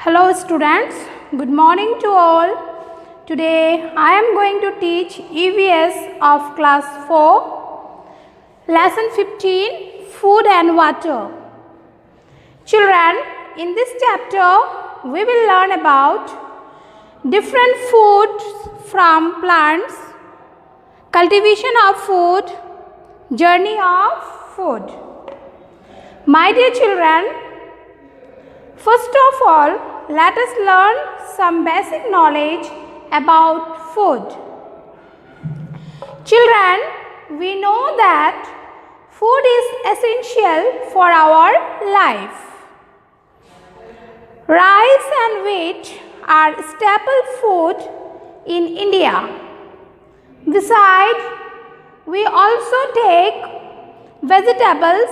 Hello students, good morning to all. Today I am going to teach EVS of class 4, lesson 15, food and water. Children, in this chapter we will learn about different foods from plants, cultivation of food, journey of food. My dear children, first of all, let us learn some basic knowledge about food. Children, we know that food is essential for our life. Rice and wheat are staple food in India. Besides, we also take vegetables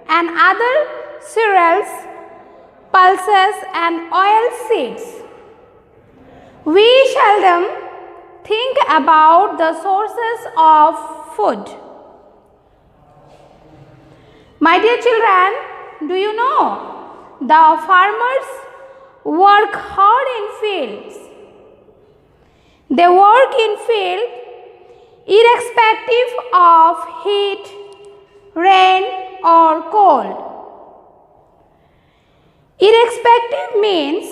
and other cereals, pulses and oil seeds. We seldom think about the sources of food. My dear children, do you know the farmers work hard in fields? They work in field irrespective of heat, rain or cold. Irrespective means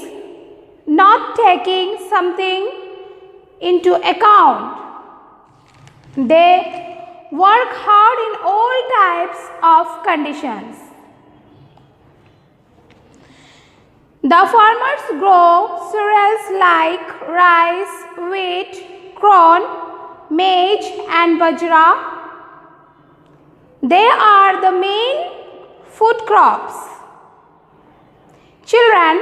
not taking something into account. They work hard in all types of conditions. The farmers grow cereals like rice, wheat, corn, maize and bajra. They are the main food crops. Children,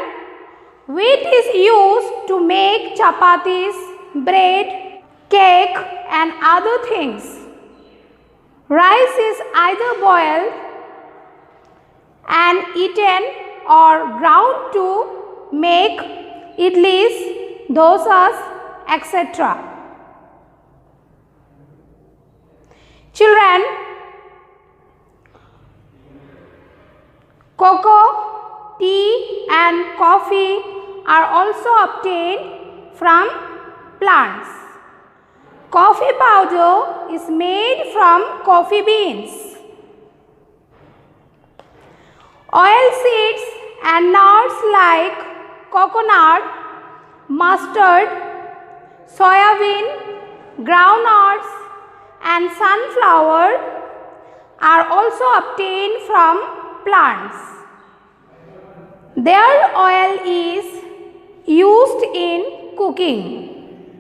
wheat is used to make chapatis, bread, cake and other things. Rice is either boiled and eaten or ground to make idlis, dosas, etc. Children, cocoa, tea and coffee are also obtained from plants. Coffee powder is made from coffee beans. Oil seeds and nuts like coconut, mustard, soybean, groundnuts and sunflower are also obtained from plants. Their oil is used in cooking.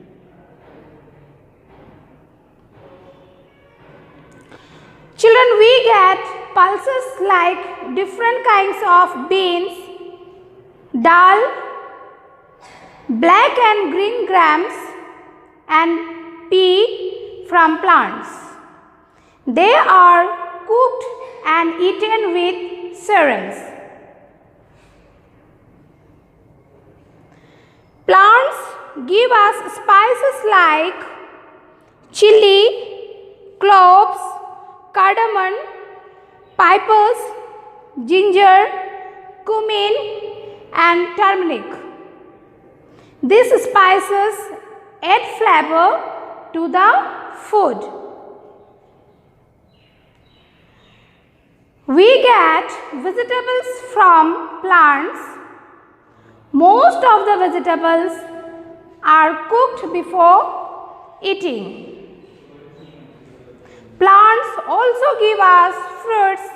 Children, we get pulses like different kinds of beans, dal, black and green grams and pea from plants. They are cooked and eaten with cereals. Plants give us spices like chili, cloves, cardamom, pipers, ginger, cumin and turmeric. These spices add flavor to the food. We get vegetables from plants. Most of the vegetables are cooked before eating. Plants also give us fruits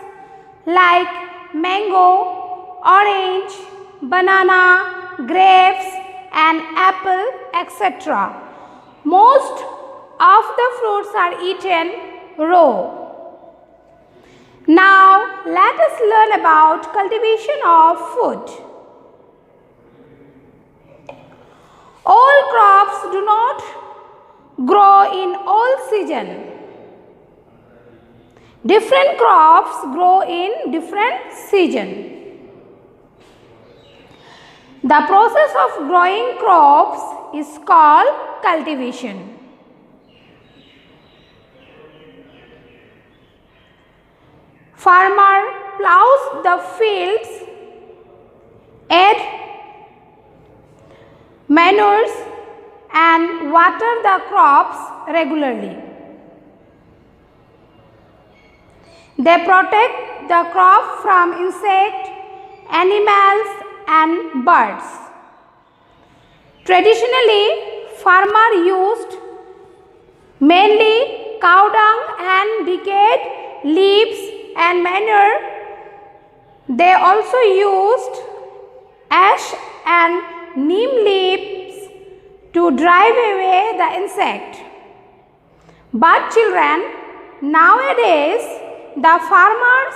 like mango, orange, banana, grapes and apple, etc. Most of the fruits are eaten raw. Now let us learn about cultivation of food. All crops do not grow in all seasons. Different crops grow in different seasons. The process of growing crops is called cultivation. Farmer plows the fields, add manures and water the crops regularly. They protect the crop from insects, animals and birds. Traditionally, farmers used mainly cow dung and decayed leaves and manure. They also used ash and neem leaves to drive away the insect. But children, nowadays the farmers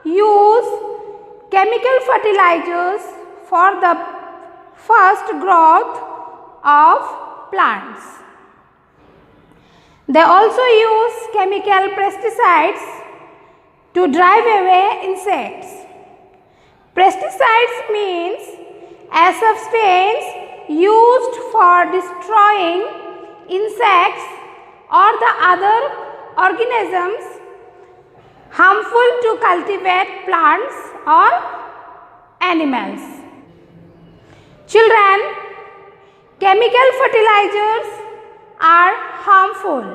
use chemical fertilizers for the first growth of plants. They also use chemical pesticides to drive away insects. Pesticides means a substance used for destroying insects or the other organisms harmful to cultivate plants or animals. Children, chemical fertilizers are harmful.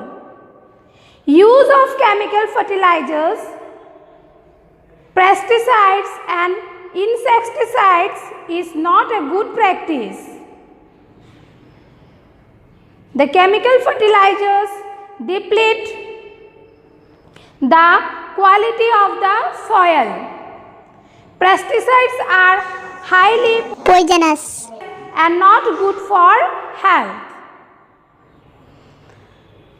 Use of chemical fertilizers, pesticides and insecticides is not a good practice. The chemical fertilizers deplete the quality of the soil. Pesticides are highly poisonous and not good for health.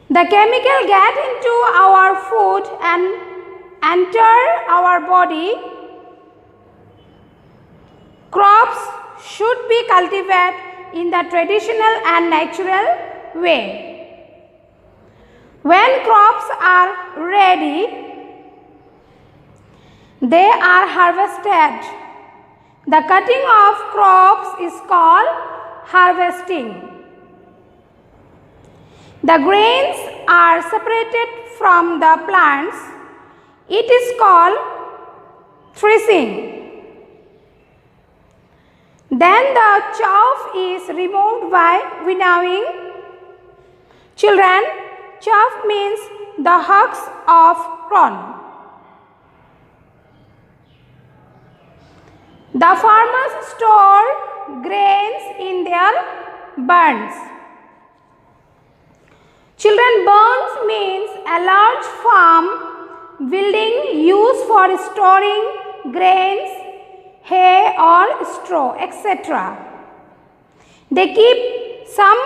The chemical get into our food and enter our body. Crops should be cultivated in the traditional and natural way. When crops are ready, they are harvested. The cutting of crops is called harvesting. The grains are separated from the plants. It is called threshing. Then the chaff is removed by winnowing. Children, chaff means the husks of corn. The farmers store grains in their barns. Children, barns means a large farm building used for storing grains, hay or straw, etc. They keep some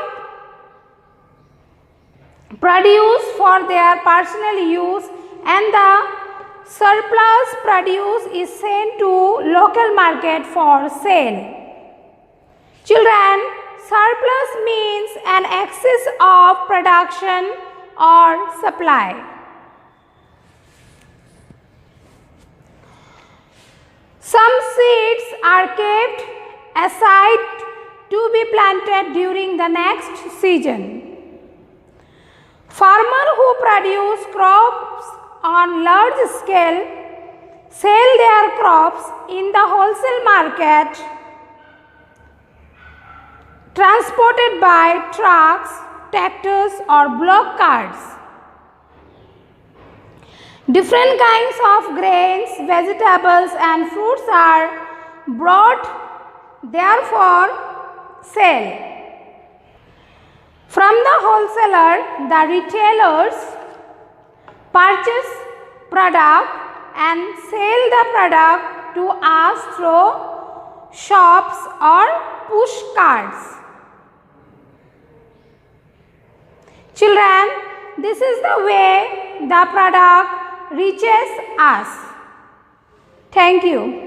produce for their personal use and the surplus produce is sent to local market for sale. Children, surplus means an excess of production or supply. Some seeds are kept aside to be planted during the next season. Farmers who produce crops on large scale sell their crops in the wholesale market, transported by trucks, tractors or block carts. Different kinds of grains, vegetables and fruits are brought there for sale. From the wholesaler, the retailers purchase product and sell the product to us through shops or push carts. Children, this is the way the product reaches us. Thank you.